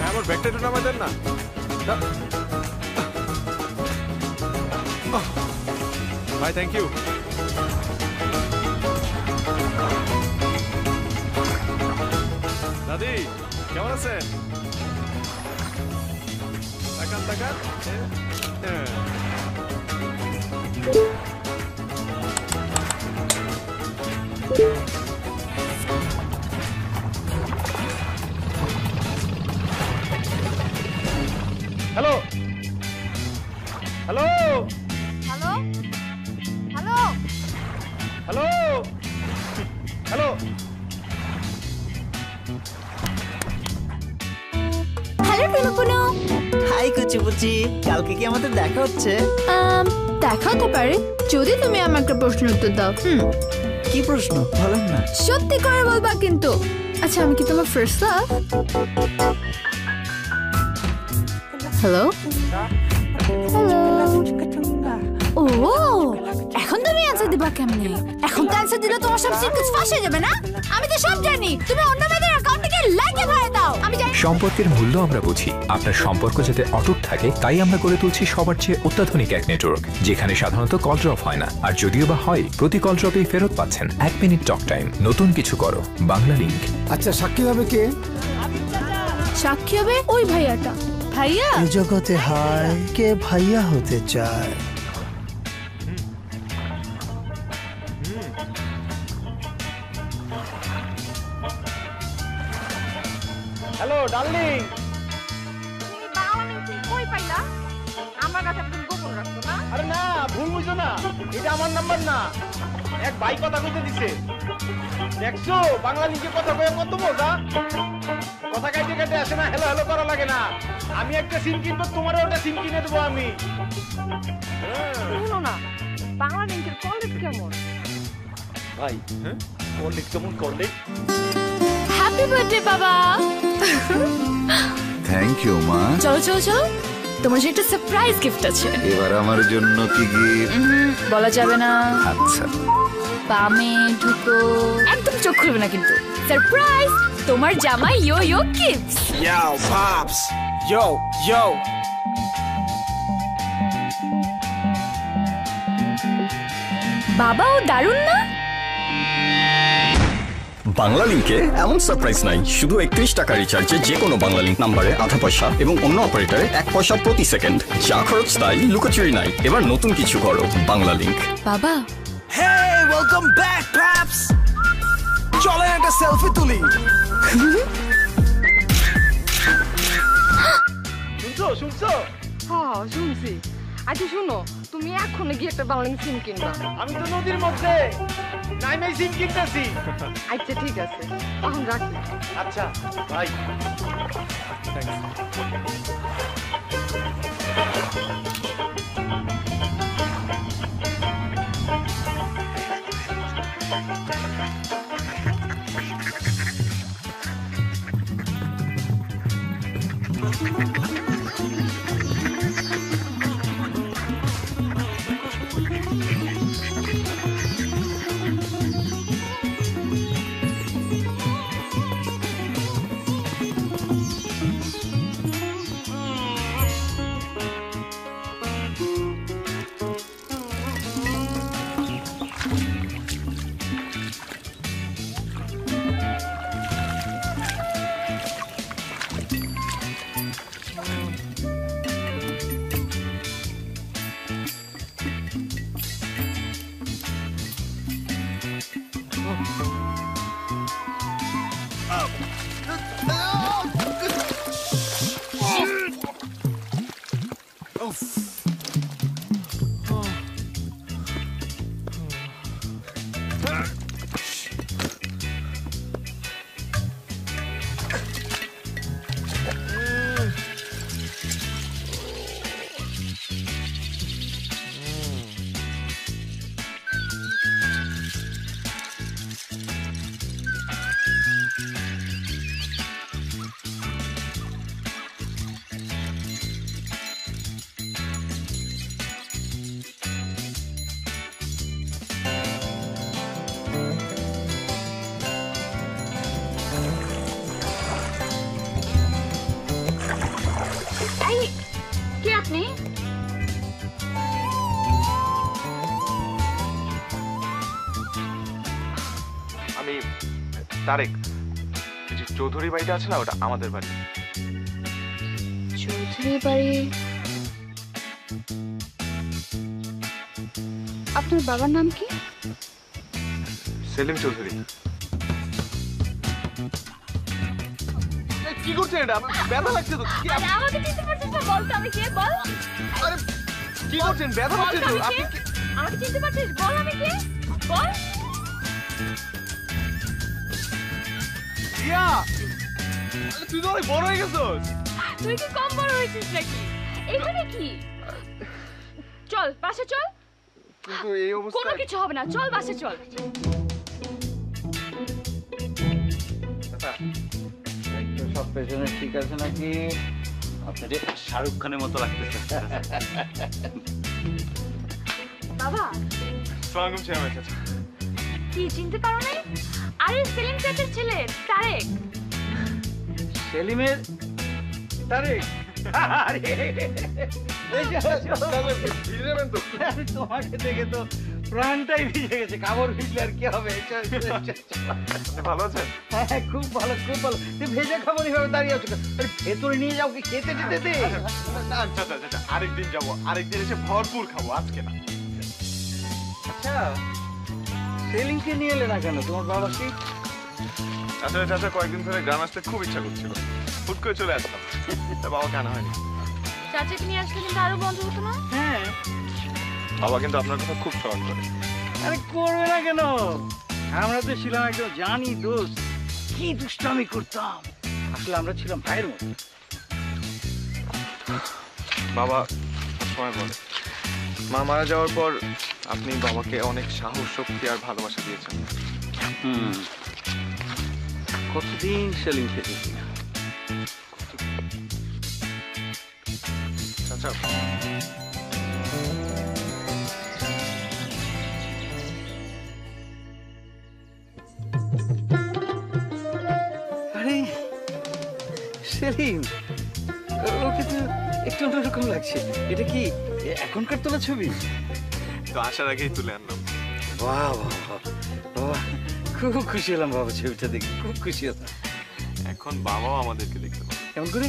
আমার ব্যাগটা একটু নামাই দেন না। ভাই থ্যাংক ইউ। দাদি কেমন আছেন? তাকান তাকান। Hello hello hello hello hello hello. Hello Tunupunu. Hi Kuchipuchi, কালকে কি আমাদের দেখা হচ্ছে? দেখা হতে পারে যদি তুমি আমাকে প্রশ্ন উত্তর দাও। কি প্রশ্ন বলেন না। সত্যি করে বলবা কিন্তু। আচ্ছা আমি কি তোমার ফার্স্ট লাভ? Hello hello. ও এখন তুমি অ্যান্সার দিবা কেমনে? এখন তো অ্যান্সার দিলে তোমার সব সিক্রেট ফাঁস হয়ে যাবে না? আমি তো সব জানি। তুমি অন্য মেয়েদের অ্যাকাউন্টে গিয়ে লাইকে ভরে দাও। আমি জানি। সম্পর্কের মূল্য আমরা বুঝি। আপনার সম্পর্ক যাতে অটুট থাকে তাই আমরা গড়ে তুলছি সবার চেয়ে অত্যাধুনিক এক নেটওয়ার্ক, যেখানে সাধারণত কল ড্রপ হয় না। আর যদিও বা হয়, প্রতি কল ড্রপেই ফেরত পাচ্ছেন 1 মিনিট টক টাইম। নতুন কিছু করো, বাংলা লিংক। আচ্ছা সাক্ষী হবে কে? সাক্ষী হবে ওই ভাইয়াটা। ভাইয়া এই জগতে হায় কে ভাইয়া হতে চায়। Hello darling. কই পাইলা? আমার কাছে তুমি গোপন রাখছো না? আরে না, ভুল বুঝছো না, এটা আমার নাম্বার না। এক ভাই কথা কইতে দিছে। দেখছো বাংলা লিখে কথা কয়ে কত মজা। কথা কাটে কাটে আসে না, হ্যালো হ্যালো করা লাগে না। আমি একটা সিম কিনবো, তোমারও একটা সিম কিনে দেবো আমি। শুনো না, বাংলা লিংকের কোয়ালিটি কেমন? ভাই হ্যাঁ কোয়ালিটি কেমন? কোয়ালিটি হ্যাপি বার্থডে বাবা। থ্যাংক ইউ মা। চলো চলো চলো, তোমার জন্য একটা সারপ্রাইজ গিফট আছে। এবার আমার জন্য কি গিফট? বলা যাবে না। আচ্ছা বামে ঢুকো, একদম চোখ খুলবে না কিন্তু। সারপ্রাইজ, তোমার জামাই ইয়ো ইয়ো gifts. Yo pops, yo yo. বাবাও দারুণ না? বাংলা লিংকে এমন সারপ্রাইজ নাই। শুধু 31 টাকা রিচার্জে যে কোনো বাংলা লিংক নাম্বারে আধা পয়সা এবং অন্য অপারেটরে 1 পয়সা প্রতি সেকেন্ড। যা খরচ তাই, লুকোচুরি নাই। এবার নতুন কিছু করো, বাংলা লিংক। বাবা Hey, welcome back, Paps. চলেন একটা সেলফি তুলি। শুনছো শুনছো? হ্যাঁ শুনছি। আচ্ছা শুনো, তুমি এখনই গিয়ে একটা বাংলা সিম কিনবা। আমি তো নদীর মধ্যে নাইমাই সিম কিনতেছি। আচ্ছা ঠিক আছে, এখন রাখি। আচ্ছা ভাই তারেক, এই যে চৌধুরী বাড়িটা আছে না, ওটা আমাদের বাড়ি। চৌধুরী বাড়ি? আপনার বাবার নাম কি? সেলিম চৌধুরী। কি করছেন এটা? ব্যথা লাগছে তো। আমাকে চিনতে পারছিস না? বল তো আমি কে, বল। আরে কি করছেন? ব্যথা লাগছে তো। আপনি আমাকে চিনতে পারছিস? বল আমি কে, বল। রিয়া, তুই তো অনেক বড় হয়ে গেছিস। তুই কি কম বড় হয়েছিস নাকি? এখানে কি? চল বাসে চল। কিন্তু এই কোনো অবস্থায় কিছু হবে না, চল বাসে চল। সব পেছনে ঠিক আছে নাকি? আপনাদের শাহরুখ খানের মতো লাগতেছে। বাবা, সালাম চেয়ারম্যান চাচা। কি চিনতে পারো নাই? আরে সেলিম চাচার ছেলে তারেক। সেলিমের তারেক? তোমাকে দেখে তো প্রাণটাই ভিজে গেছে। কাপড় ভিজলে আর কি হবে? ভালো আছেন? হ্যাঁ, খুব ভালো, খুব ভালো। তুই ভেজা খাবার এইভাবে দাঁড়িয়ে আছো, ভেতরে নিয়ে যাও, কি খেতে টেতে দে। চাচা চাচা, আরেকদিন যাবো, আরেকদিন এসে ভরপুর খাবো, আজকে না। আচ্ছা, সেলিমকে নিয়ে এলে না কেন? তোমার বাবা কি? আসলে চাচা কয়েকদিন ধরে গ্রাম আসতে খুব ইচ্ছা করছিল, হুট করে চলে আসলাম। তা বাবাকে আনা হয়নি। চাচাকে নিয়ে আসলে কিন্তু আরো বন্ধ হতো না? হ্যাঁ। বাবা কিন্তু আপনার কথা খুব স্মরণ করে। আরে করবে না কেন? আমরা তো ছিলাম একদম জানি দোস্ত, কি দুষ্টামি করতাম। আসলে আমরা ছিলাম ভাইয়ের মতো। বাবা সময় বলে, মা মারা যাওয়ার পর আপনি বাবাকে অনেক সাহস, শক্তি আর ভালোবাসা দিয়েছেন। কতদিন সেলিমকে দেখি না। চাচা, আরে সেলিম, ওকে তো একটু অন্যরকম লাগছে। এটা কি এখনকার তোলা ছবি? তো আসার আগেই তুলে আনলাম। বাহ বাহ বাহ, খুব খুশি হলাম বাবা ছবিটা দেখে, খুব খুশি হলাম। এখন বাবাও আমাদেরকে দেখতে পাবে। কেমন করে?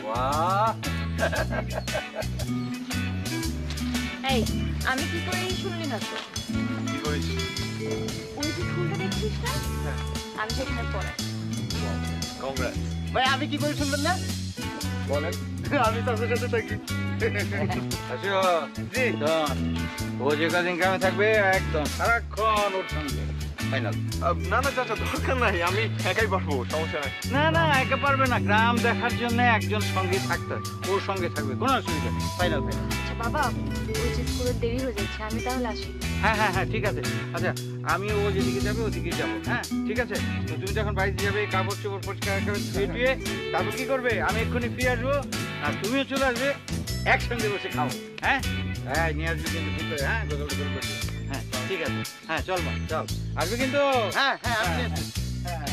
বাহ, এই আমি কি করে শুনলি না তো? কি করেছি? ওই যে ফুলটা দেখছিস না, আমি সেখানে পড়ে। কংগ্রেস। ভাই আপনি কি করে শুনবেন না? বলেন। আমি তাদের সাথে থাকি। জি, ও যে কদিন গ্রামে থাকবে একদম সারাক্ষণ ওর সঙ্গে ফাইনাল। না না চাচা, দরকার নাই, আমি একাই পারবো, সমস্যা নাই। না না, একা পারবে না। গ্রাম দেখার জন্য একজন সঙ্গে থাকতে হয়, ওর সঙ্গে থাকবে, কোনো অসুবিধা নেই। Final final. আচ্ছা বাবা, ওই যে স্কুলের দেরি হয়ে যাচ্ছে, আমি তাহলে আসি। হ্যাঁ হ্যাঁ হ্যাঁ, ঠিক আছে। আচ্ছা, আমি ও যেদিকে যাবে ওদিকেই যাবো। হ্যাঁ ঠিক আছে। তো তুমি যখন বাড়িতে যাবে, কাপড় চোপড় পরিষ্কার করে ধুয়ে টুয়ে তারপর কি করবে? আমি এক্ষুনি ফিরে আসবো আর তুমিও চলে আসবে, একসঙ্গে বসে খাও। হ্যাঁ হ্যাঁ, নিয়ে আসবে কিন্তু ভিতরে। হ্যাঁ, গোদল গোদল করবে। হ্যাঁ ঠিক আছে। হ্যাঁ চল মা, চল আসবে কিন্তু। হ্যাঁ হ্যাঁ, আপনি আসবেন। হ্যাঁ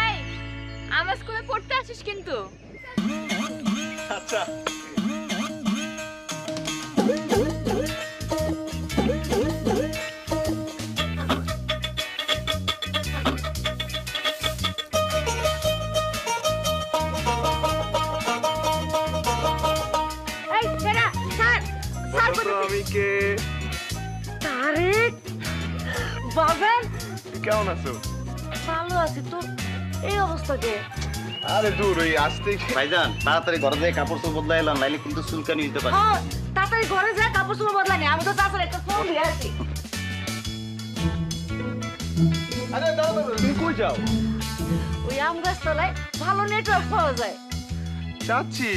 এই আমার স্কুলে পড়তে আসিস কিন্তু। আচ্ছা। এই সেরা স্যার, স্যার বলো তো আমি কে? তারেক বাবা, কেমন আছো? ভালো আছে তো? এই অবস্থা যে আরে দূর, ওই আসতেই। ভাইজান তাড়াতাড়ি ঘরে থেকে কাপড় চোপড় বদলাই এলাম, নাইলে কিন্তু চুলকানি দিতে পারে। হ্যাঁ, তাড়াতাড়ি ঘরে যা, কাপড় চোপড় বদলানি। আমি তো তাছাড়া একটা ফোন দিয়ে আসি। আরে দাঁড়াও, তুমি কই যাও? ওই আম গাছ তলায় ভালো নেটওয়ার্ক পাওয়া যায়। যাচ্ছি।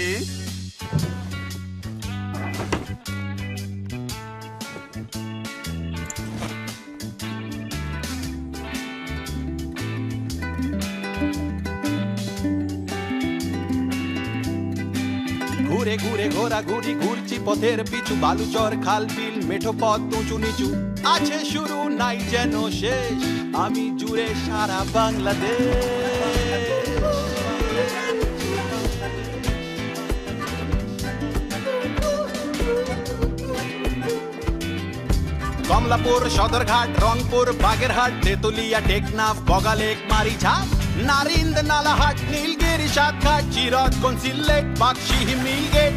ঘুরে ঘুরে ঘোরাঘুরি ঘুরছি পথের পিছু বালুচর খাল বিল মেঠো পথ উঁচু নিচু আছে শুরু নাই যেন শেষ আমি জুড়ে সারা বাংলাদেশ কমলাপুর সদরঘাট রংপুর বাগেরহাট তেতুলিয়া টেকনাফ বগালেক মারিঝাপ নারিন্দ নালাহাট নীলগিরি সাতঘাট চিরতগঞ্জ সিলেট বাক্সি মিলগেট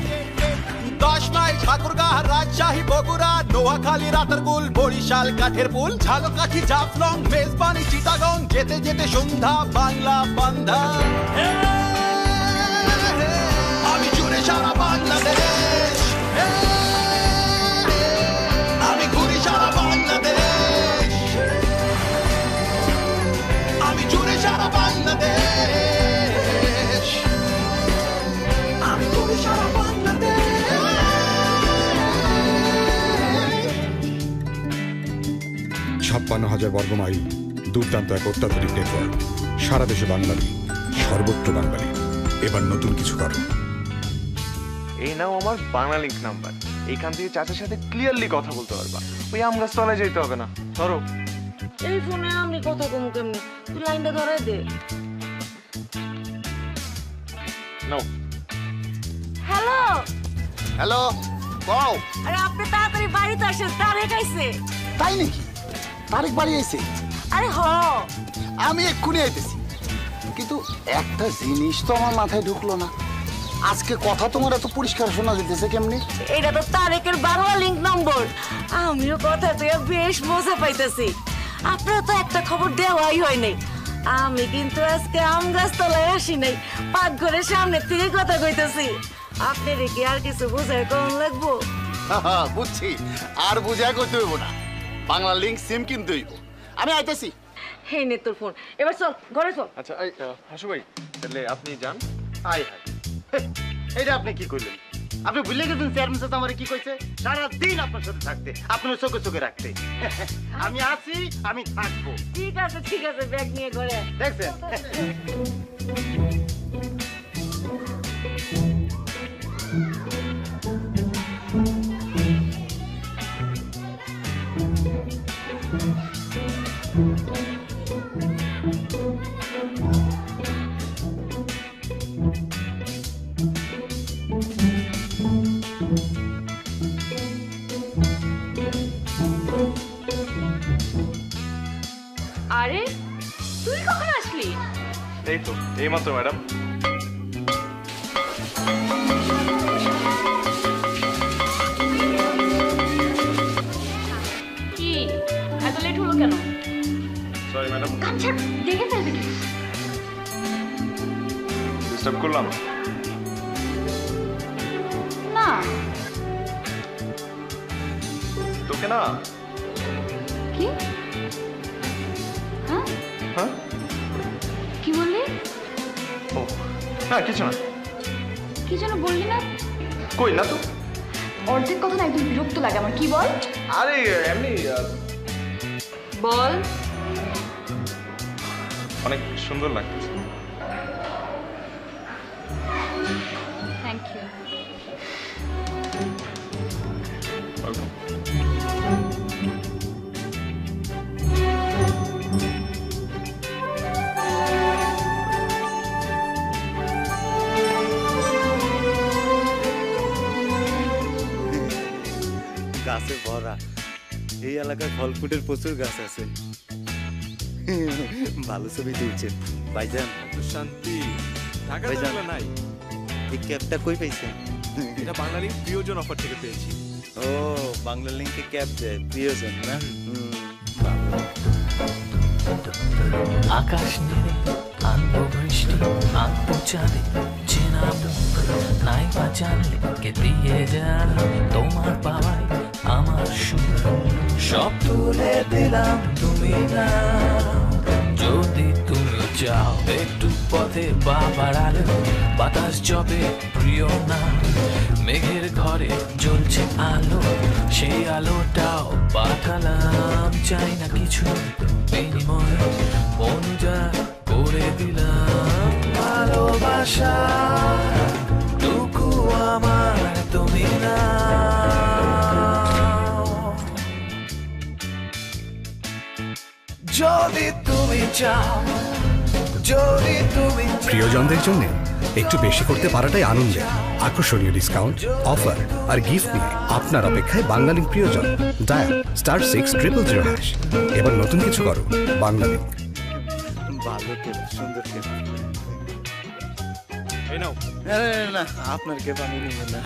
10 মাইল ঠাকুরগাঁ রাজশাহী বগুড়া নোয়াখালী রাতারগুল বরিশাল কাঠেরপুল ঝালকাঠি জাফলং মেজবানি চিটাগং যেতে যেতে সন্ধ্যা বাংলা বান্ধা আমি জুড়ে সারা বাংলাদেশ আমি ঘুরি সারা বাংলাদেশ আমি জুড়ে সারা বাংলাদেশ আমি ঘুরি সারা বাংলাদেশ 56,000 বর্গমাইল দুর্দান্ত এক অত্যাধুনিক নেটওয়ার্ক সারা দেশে বাঙালি সর্বত্র বাঙালি এবার নতুন কিছু করো এই নাও আমার বাংলালিংক নাম্বার এইখান থেকে চাচার সাথে ক্লিয়ারলি কথা বলতে পারবা ওই আম গাছ তলায় যেতে হবে না ধরো এই ফোনে আমি কথা কম কেমনি তুই লাইনটা ধরাই দে নাও হ্যালো হ্যালো কও আরে আপনি তাড়াতাড়ি বাড়িতে আসেন তারেক আইছে তাই নাকি তারেক বাড়ি আইছে আরে হ আমি এক্ষুনি আইতেছি কিন্তু একটা জিনিস তো আমার মাথায় ঢুকলো না আজকে কথা তোমার এত পরিষ্কার শোনা যেতেছে কেমনি এটা তো তারেকের বাংলা লিংক নম্বর আমিও কথা তুই বেশ মজা পাইতেছি আপনার তো একটা খবর দেওয়াই হয় নাই আমি কিন্তু আজকে আম গাছ তলায় আসি নাই পাকঘরের সামনে থেকে কথা কইতেছি আপনার কি আর কিছু বোঝায় কম লাগবো বুঝছি আর বুঝাই করতে হইব না বাংলা লিংক সিম কিনতে হইব আমি আইতেছি হে নে তোর ফোন এবার চল ঘরে চল আচ্ছা এই হাসু ভাই তাহলে আপনি যান আয় হাই এইটা আপনি কি কইলেন আপনি ভুলে গেছেন চেয়ারম্যান সাহেব আমারে কি কইছে সারা দিন আপনার সাথে থাকতে আপনার চোখে চোখে রাখতে আমি আছি আমি থাকবো ঠিক আছে ব্যাগ নিয়ে ঘরে দেখছেন আরে তুই কখন আসলি? এই তো এইমাত্র ম্যাডাম কি এত লেট হলো কেন? সরি ম্যাডাম আচ্ছা দেখে ফেলবে কি? ডিস্টার্ব করলাম না তোকে না কি? হ্যাঁ হ্যাঁ কি বললি? ও না কিছু না কি যেন বললি না? কই না তো অর্ধেক কথা না একদম বিরক্ত লাগে আমার কি বল? আরে এমনি বল অনেক সুন্দর লাগতেছে থ্যাংক ইউ গাছে ভরা এই এলাকায় ফল ফুটের প্রচুর গাছ আছে ভালো ছবি তুলছেন ভাইজান শান্তি ঢাকা ভাইজান। নাই এই ক্যাবটা কই পাইছেন এটা বাঙালির প্রিয়জন অফার থেকে পেয়েছি ও বাংলা লিংকে ক্যাব দেয় প্রিয়জন না আকাশ নীলে আনবো বৃষ্টি আনবো চাঁদে চেনা নাই বা জানলে কে দিয়ে যান তোমার পাওয়ায় আমার সুর সব তুলে দিলাম তুমি না যদি তুমি চাও একটু পথে বাবার আলো বাতাস জবে প্রিয় না মেঘের ঘরে জ্বলছে আলো সেই আলোটাও পাঠালাম চাই না কিছু বিনিময় মন যা করে দিলাম ভালোবাসা টুকু আমার তুমি না। যদি তুমি চাও, যদি তুমি প্রিয়জনদের জন্য একটু বেশি করতে পারাটাই আনন্দের। আকর্ষণীয় ডিসকাউন্ট, অফার আর গিফট নিয়ে আপনার অপেক্ষায় বাংলালিংক প্রিয়জন। ডায়াল *60000#। এবার নতুন কিছু করো, বাংলালিংক। ভালো কেপ, সুন্দর কেপ। এই নাও। না আপনার কেপ আমি নিব না।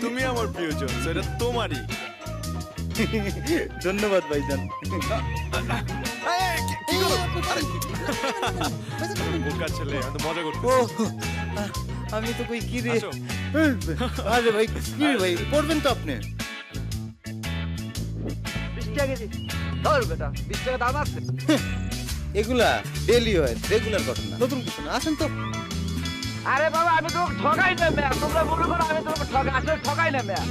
তুমি আমার প্রিয়জন, সেটা তোমারই। ধন্যবাদ ভাইজান। কি করো? বোকা ছেলে, আমি তো মজা করতেছি। আমি তো কই কি রে? আরে ভাই কি রে ভাই, পড়বেন তো আপনি? 20 টাকা কেজি। ধর বেটা, 20 টাকা দাম আছে। এগুলা ডেইলি হয়, রেগুলার ঘটনা, নতুন কিছু না। আসেন তো। আরে বাবা, আমি তো ঠকাই না মেয়া, তোমরা মনে করো আমি তোমাকে আসলে ঠকাই না মেয়া।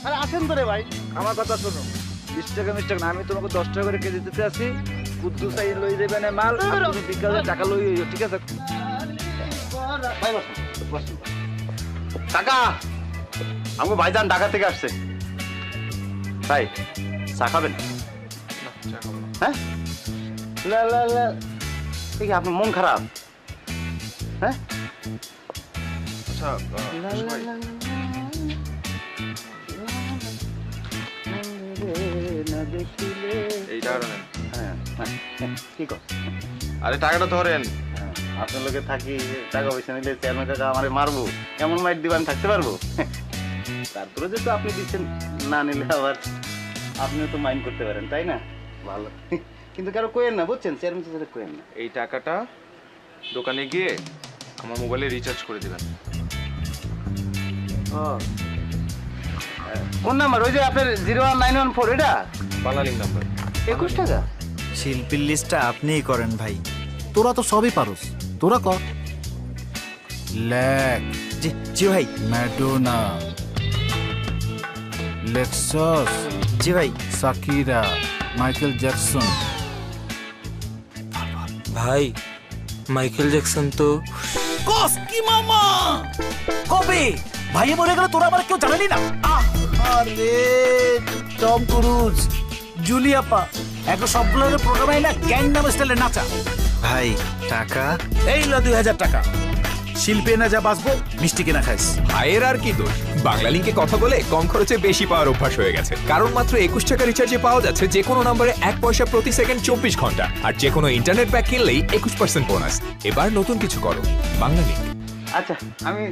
আরে আসেন তো রে ভাই। আমার কথা শোনো, 20 টাকা না, আমি তোমাকে 10 টাকা করে কেজি দিতে আসি। কুদ্দু সাই লই দেবে না মাল, তুমি বিকালে টাকা লই হইও, ঠিক আছে? টাকা আমাকে ভাইজান ঢাকা থেকে আসছে। ভাই চা খাবেন? হ্যাঁ, ঠিক আছে। আপনার মন খারাপ? হ্যাঁ, আচ্ছা এই টাকাটা নেন। ঠিক আছে। আরে টাকাটা ধরেন। আপনার লোকে থাকি, টাকা পয়সা নিলে চেয়ারম্যান কাকা আমারে মারবো, এমন মাইট দিবেন, থাকতে পারবো? তারপরে যেহেতু আপনি দিচ্ছেন, না নিলে আবার আপনিও তো মাইন্ড করতে পারেন, তাই না? ভালো, কিন্তু কারো কোয়েন না, বুঝছেন? চেয়ারম্যান সাথে কোয়েন না। এই টাকাটা দোকানে গিয়ে আমার মোবাইলে রিচার্জ করে দিবেন। কোন নাম্বার? ওই যে আপনার 01914, এটা বাংলালিংক নাম্বার। 21 টাকা। শিল্পীর লিস্টটা আপনিই করেন ভাই, তোরা তো সবই পারোস, তোরা কর। লেক জি জি ভাই। ম্যাডোনা, লেক্সাস জি ভাই। Shakira, Michael Jackson. ভাই মাইকেল জ্যাকসন তো কস কি মামা, কবে ভাই মরে গেল তোরা আমার কেউ জানালি না? আরে টম ক্রুজ, জুলিয়াপা, এখন সবগুলোর প্রোগ্রামে না গ্যাংনাম স্টাইলে নাচা। ভাই টাকা এই ল 2000 টাকা। শিল্পী না যা বাঁচবো, মিষ্টি কেনা খাইস। ভাইয়ের আর কি দোষ, বাংলালিংকে কথা বলে কম খরচে বেশি পাওয়ার অভ্যাস হয়ে গেছে। কারণ মাত্র 21 টাকা রিচার্জে পাওয়া যাচ্ছে যে কোনো নম্বরে 1 পয়সা প্রতি সেকেন্ড 24 ঘন্টা। আর যে কোনো ইন্টারনেট প্যাক কিনলেই 21% বোনাস। এবার নতুন কিছু করো, বাংলালিংক। আচ্ছা আমি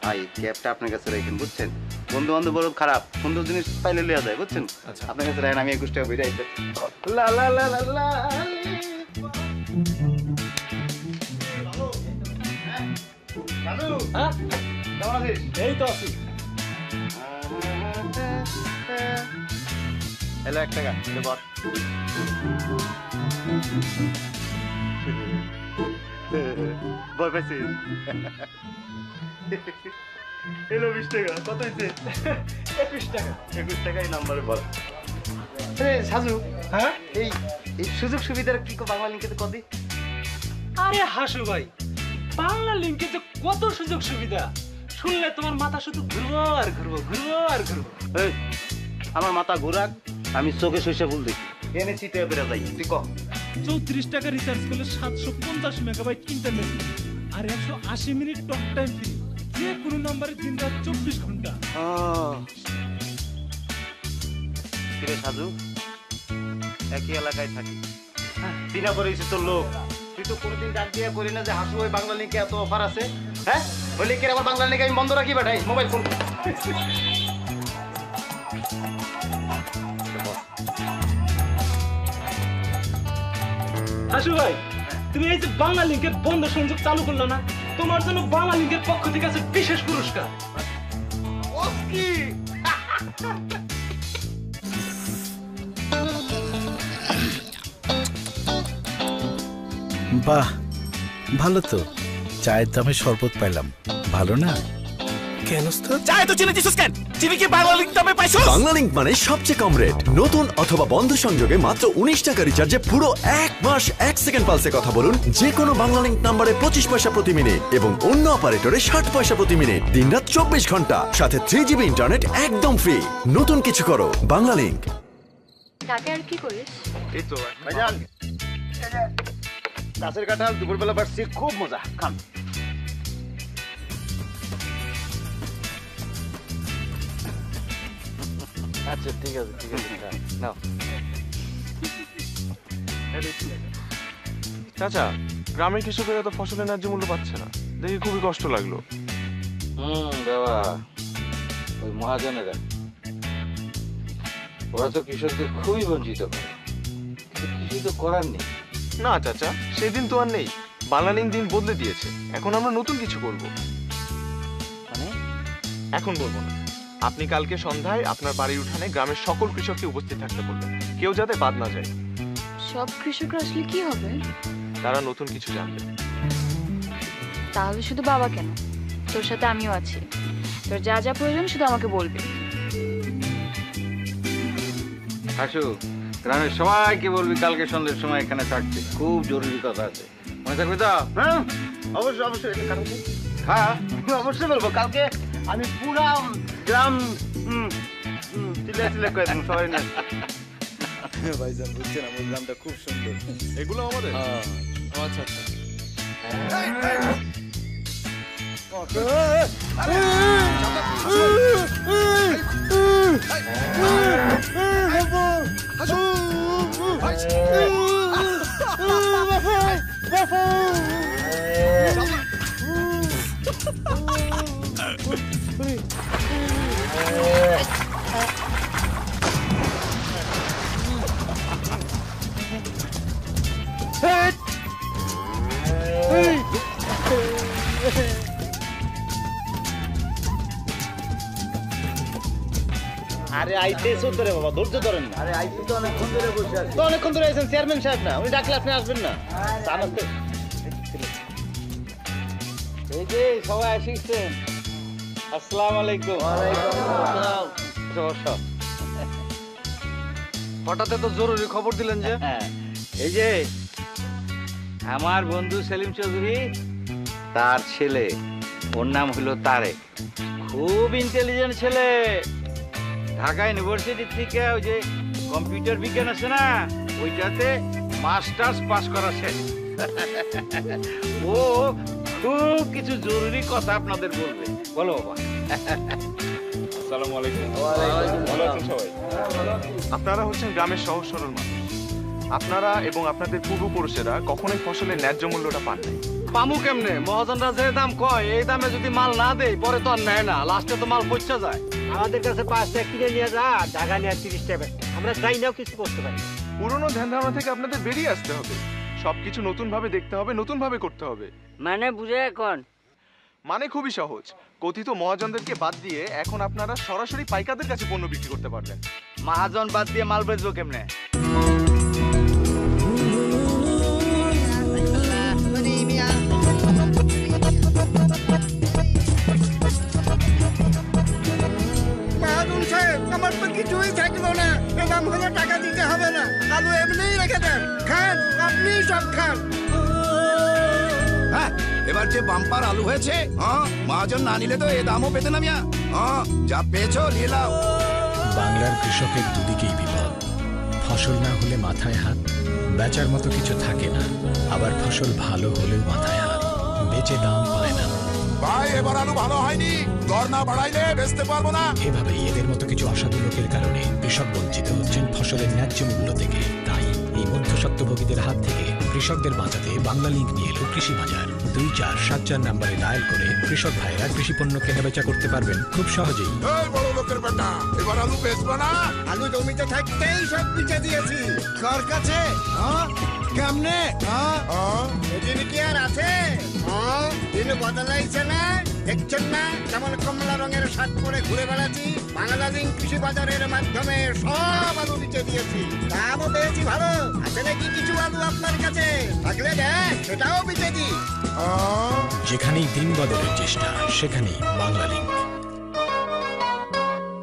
ভাই ক্যাবটা আপনার কাছে রাখেন, বুঝছেন? বন্ধু বান্ধব বড় খারাপ, সুন্দর জিনিস পাইলে লিয়া যায়, বুঝছেন? আচ্ছা আপনার কাছে রাখেন, আমি 21 টাকা বেরিয়ে আইতে। লা লা লা লা লা। দাদু, হ্যাঁ কেমন আছিস? এই তো আছি। এলো 1 টাকা দে বল। ভয় পাইছিস? এলো 20 টাকা। কত হয়েছে? 21 টাকা। 21 টাকাই নাম্বারে বল। সাজু, হ্যাঁ এই সুযোগ সুবিধার কি বাংলালিংকে কদি? আরে হাসু ভাই, বাংলালিংকে যে কত সুযোগ সুবিধা শুনলে তোমার মাথা শুধু ঘুরবো আর ঘুরবো, ঘুরবো আর ঘুরবো। এই আমার মাথা ঘোরাক, আমি চোখে সইসা ফুল দেখি, এনে চিটে বেড়ে যাই। তুই ক 34 টাকা রিচার্জ করলে 750 মেগাবাইট ইন্টারনেট আর 180 মিনিট টক টাইম ফ্রি, যে কোনো নম্বরে দিন রাত 24 ঘন্টা। কিরে সাজু, একই এলাকায় থাকি, বিনা পরিচিত তোর লোক, তুই তো কোনোদিন ডাক দিয়া করি না যে হাসু ওই বাংলালিংকে এত অফার আছে। হ্যাঁ বলি কি আমার বাংলালিংকে আমি বন্ধ রাখি বেটাই মোবাইল ফোন। হাসু ভাই, তুমি এই যে বাংলালিংকের বন্ধ সংযোগ চালু করলো না, তোমার জন্য বাংলালিংকের পক্ষ থেকে আছে বিশেষ পুরস্কার। বাহ, ভালো তো। চায়ের দামে শরবত পাইলাম, ভালো না? কেন চাই তো চিনে দিছিস কেন? চিনি কি বাংলা লিংক নামে পাইছো? বাংলা লিংক মানে সবচেয়ে কম রেট। নতুন অথবা বন্ধ সংযোগে মাত্র 19 টাকা রিচার্জে পুরো 1 মাস 1 সেকেন্ড পালসে কথা বলুন যে কোনো বাংলা লিংক নাম্বারে 25 পয়সা প্রতি মিনিট এবং অন্য অপারেটরে 60 পয়সা প্রতি মিনিট। দিনরাত 24 ঘন্টা, সাথে 3 জিবি ইন্টারনেট একদম ফ্রি। নতুন কিছু করো, বাংলা লিংক। রাতে আর কি করিস? এই তো ভাইজান, গাছের কাঁঠাল দুপুরবেলা বাড়ছি, খুব মজা, খান। আচ্ছা ঠিক আছে ঠিক আছে, নাও। চাচা, গ্রামের কৃষকেরা তো ফসলের ন্যায্য মূল্য পাচ্ছে না, দেখে খুবই কষ্ট লাগলো। বাবা, ওই মহাজনেরা ওরা তো কৃষকদের খুবই বঞ্চিত করে, কিছু তো করার নেই। না চাচা, সেদিন তো আর নেই। বাংলা লিংক দিন বদলে দিয়েছে, এখন আমরা নতুন কিছু করব। মানে? এখন বলবো না। আপনি কালকে সন্ধ্যায় আপনার বাড়ির উঠানে গ্রামের সকল কৃষককে উপস্থিত থাকতে বলবেন, কেউ যাতে বাদ না যায়। সব কৃষকরা আসলে কি হবে? তারা নতুন কিছু জানবে। তাহলে শুধু বাবা কেন, তোর সাথে আমিও আছি। তোর যা যা প্রয়োজন শুধু আমাকে বলবি। আসু, গ্রামের সবাইকে বলবি কালকে সন্ধ্যের সময় এখানে থাকতে, খুব জরুরি কথা আছে, মনে থাকবে তো? হ্যাঁ অবশ্যই অবশ্যই, হ্যাঁ অবশ্যই বলবো। কালকে আমি পুরা গ্রাম চিল্লা চিল্লা করে দেবো সবাই না। ভাইজান বুঝছেন, আমার গ্রামটা খুব সুন্দর। এগুলো আমাদের? আচ্ছা আচ্ছা। আরে আইতেছো তো রে বাবা, ধৈর্য ধরেন না। আরে আইতে তো অনেকক্ষণ ধরে বসে আছি। তো অনেকক্ষণ ধরে আছেন, চেয়ারম্যান সাহেব না, উনি ডাকলে আপনি আসবেন না? এই যে সবাই আসিছেন, আসসালামু আলাইকুম। হঠাৎ তো জরুরি খবর দিলেন যে? এই যে আমার বন্ধু সেলিম চৌধুরী, তার ছেলে, ওর নাম হলো তারেক, খুব ইন্টেলিজেন্ট ছেলে। ঢাকা ইউনিভার্সিটি থেকে ওই যে কম্পিউটার বিজ্ঞান আছে না, ওইটাতে মাস্টার্স পাস করাছে। ও খুব কিছু জরুরি কথা আপনাদের বলবে, বলো বাবা। আসসালামু আলাইকুম। ভালো আছেন সবাই? আপনারা হচ্ছেন গ্রামের সহজ সরল মানুষ। আপনারা এবং আপনাদের পূর্বপুরুষেরা কখনোই ফসলের ন্যায্য মূল্যটা পান নাই। পামু কেমনে? মহাজনরা যে দাম কয় এই দামে যদি মাল না দেয় পরে তো আর নেয় না, লাস্টে তো মাল পচা যায়। আমাদের কাছে 5 টাকা কিনে নিয়ে যা, ঢাকা নিয়ে 30 টাকা, আমরা চাই নাও কিছু করতে পারি। পুরনো ধ্যান ধারণা থেকে আপনাদের বেরিয়ে আসতে হবে, সবকিছু নতুন ভাবে দেখতে হবে, নতুন ভাবে করতে হবে। মানে বুঝে এখন? মানে খুবই সহজ, কথিত মহাজনদেরকে বাদ দিয়ে এখন আপনারা সরাসরি পাইকারদের কাছে পণ্য বিক্রি করতে পারবেন। মহাজন বাদ দিয়ে মাল বেচবো কেমনে? আমার তো কিছুই থাকলো না, এরকম হলে টাকা দিতে হবে না, আলু এমনিই রেখে দেন, খান, আপনি সব খান। হ্যাঁ, এবার যে বাম্পার আলু হয়েছে, মহাজন না নিলে তো এ দামও পেতে না মিয়া। যা পেয়েছো নিয়ে নাও। বাংলার কৃষকের দুদিকেই বিপদ। ফসল না হলে মাথায় হাত, বেচার মতো কিছু থাকে না, আবার ফসল ভালো হলেও মাথায় হাত, বেচে দাম পায় না। ভাই এবার আলু ভালো হয়নি, দর না বাড়াইলে বেচতে পারবো না। এভাবেই এদের মতো কিছু অসাধু লোকের কারণে কৃষক বঞ্চিত হচ্ছেন ফসলের ন্যায্য মূল্য থেকে। তাই এই মধ্যস্বত্বভোগীদের হাত থেকে কৃষকদের বাঁচাতে বাংলা লিংক নিয়ে এলো কৃষি বাজার। 2474 নাম্বারে ডায়াল করে কৃষক ভাইরা কৃষি পণ্য কেনাবেচা করতে পারবেন খুব সহজেই। বড় লোকের বেটা, এবার আলু বেচবো না। আলু জমিতে থাকতেই সব বিচে দিয়েছি, কার কাছে? কেমনে? এদিন কি আর আছে? দিন বদলাইছে না, দেখছেন না কেমন কমলা রঙের শার্ট পরে ঘুরে বেড়াচ্ছি। বাংলা লিংক কৃষি বাজারের মাধ্যমে সব আলু বিচে দিয়েছি, দামও পেয়েছি ভালো। আছে নাকি কিছু আলু আপনার কাছে? থাকলে দেখ, সেটাও বিচে দিই। যেখানেই দিন বদলের চেষ্টা, সেখানেই বাংলা লিংক।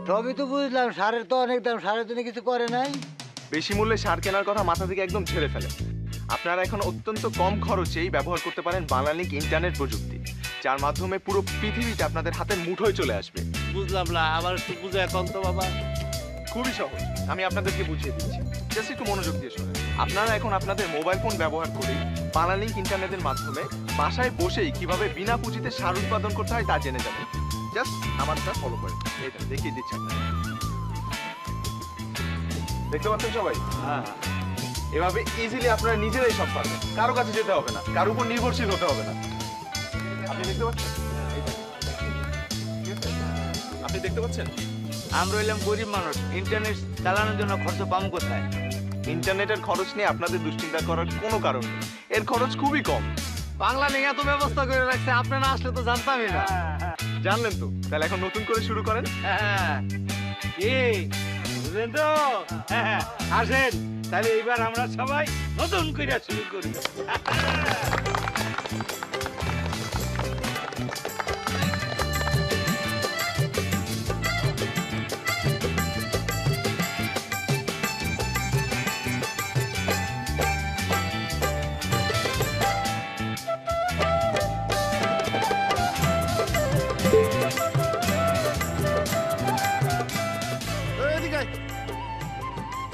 সবই তো বুঝলাম, সারের তো অনেক দাম, সারের জন্য কিছু করে নাই। বেশি মূল্যে সার কেনার কথা মাথা থেকে একদম ছেড়ে ফেলেন। আপনারা এখন অত্যন্ত কম খরচেই ব্যবহার করতে পারেন বাংলালিংক ইন্টারনেট প্রযুক্তি, যার মাধ্যমে পুরো পৃথিবীটা আপনাদের হাতের মুঠোয় চলে আসবে। বুঝলাম না, আবার একটু বুঝে এখন তো বাবা। খুবই সহজ, আমি আপনাদেরকে বুঝিয়ে দিচ্ছি, জাস্ট একটু মনোযোগ দিয়ে শোনেন। আপনারা এখন আপনাদের মোবাইল ফোন ব্যবহার করে বাংলালিংক ইন্টারনেটের মাধ্যমে বাসায় বসেই কিভাবে বিনা পুঁজিতে সার উৎপাদন করতে হয় তা জেনে যাবেন। জাস্ট আমারটা ফলো করেন, এটা দেখিয়ে দিচ্ছি আপনারা। দেখতে পাচ্ছেন সবাই? হ্যাঁ, এভাবে ইজিলি আপনারা নিজেরাই সব পারবেন, কারো কাছে যেতে হবে না, কারোর উপর নির্ভরশীল হতে হবে না। আপনি দেখতে পাচ্ছেন? আপনি দেখতে পাচ্ছেন? আমরা হইলাম গরিব মানুষ, ইন্টারনেট চালানোর জন্য খরচ পাম কোথায়? ইন্টারনেটের খরচ নিয়ে আপনাদের দুশ্চিন্তা করার কোনো কারণ নেই, এর খরচ খুবই কম। বাংলা নিয়ে এত ব্যবস্থা করে রাখছে, আপনি না আসলে তো জানতামই না। জানলেন তো, তাহলে এখন নতুন করে শুরু করেন। কি বুঝলেন তো? আসেন তাহলে এইবার আমরা সবাই নতুন করে শুরু করি।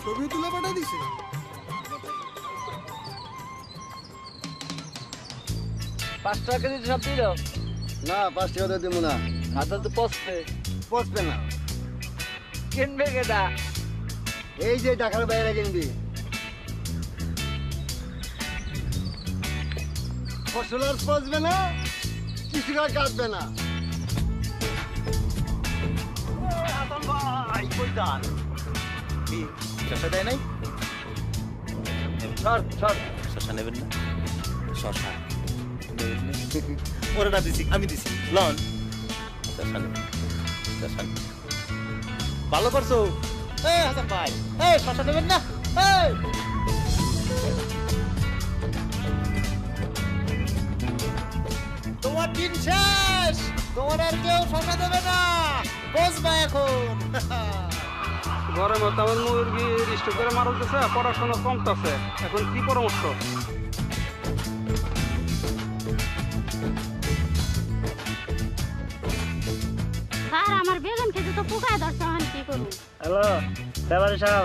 ছবি তুলে পাঠা দিছে। 5 টাকা দিতে সব দিল না, 5 টাকা তো দেবো না। মাথা তো পচবে না। কিনবে কেটা? এই যে ঢাকার বাইরে কিনবি। ফসল আর পচবে না, কিছু কাটবে না। শশা দেয় নাই? শশা নেবেন না? শশা ওরা দিছি, আমি দিছি। লন শশা নেবেন, শশা নেবেন। ভালো করছো হাসান ভাই। শশা নেবেন না? তোমার দিন শেষ, তোমার আর কেউ শশা দেবে না, বসবা এখন। ঘরের মতো আমার মুরগি রিস্ট করে মারতেছে, পড়াশোনা কমতেছে, এখন কি পরামর্শ? স্যার আমার বেগুন খেতে তো পোকায় ধরছে, আমি কি করব? হ্যালো দেবারি সাহেব,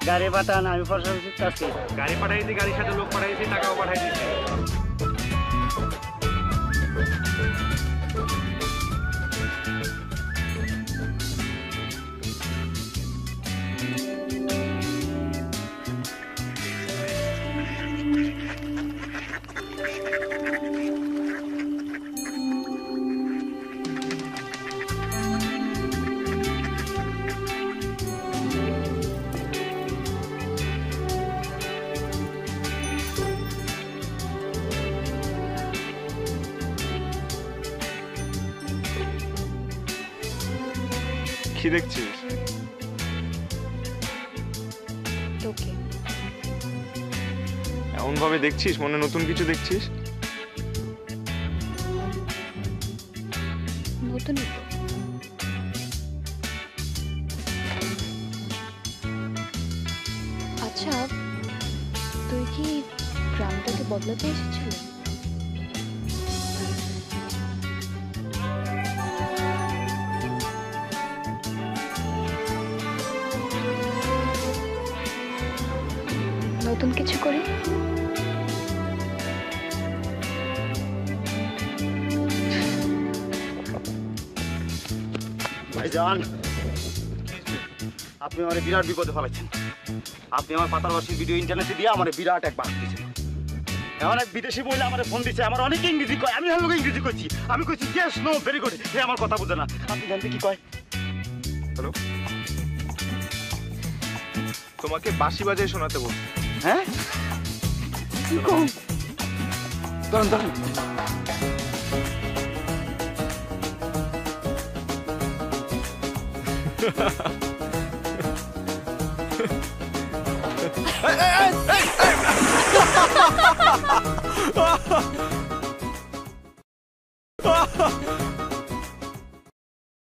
গাড়ি পাঠান, আমি ফসল চিন্তাছি। গাড়ি পাঠাইছি, গাড়ির সাথে লোক পাঠাইছি, টাকাও পাঠাই দিচ্ছি। কি দেখছিস? তোকে এমন ভাবে দেখছিস মনে নতুন কিছু দেখছিস। নতুন আচ্ছা, তুই কি গ্রামটাকে বদলাতে এসেছিলি? নতুন কিছু করি? ভাইজান, আপনি আমার বিরাট বিপদে ফেলাইছেন। আপনি আমার পাতালবাসীর ভিডিও ইন্টারনেটে দিয়ে আমার বিরাট এক বাদ দিয়েছেন। এমন এক বিদেশি মহিলা আমার ফোন দিচ্ছে, আমার অনেক ইংরেজি কয়, আমি হ্যালো ইংরেজি করছি, আমি কইছি ইয়েস নো ভেরি গুড, সে আমার কথা বুঝে না। আপনি জানতে কি কয়? হ্যালো, তোমাকে বাঁশি বাজায় শোনাতে বলছি। হ্যাঁ, দাঁড়ান দাঁড়ান। Ha ha ha!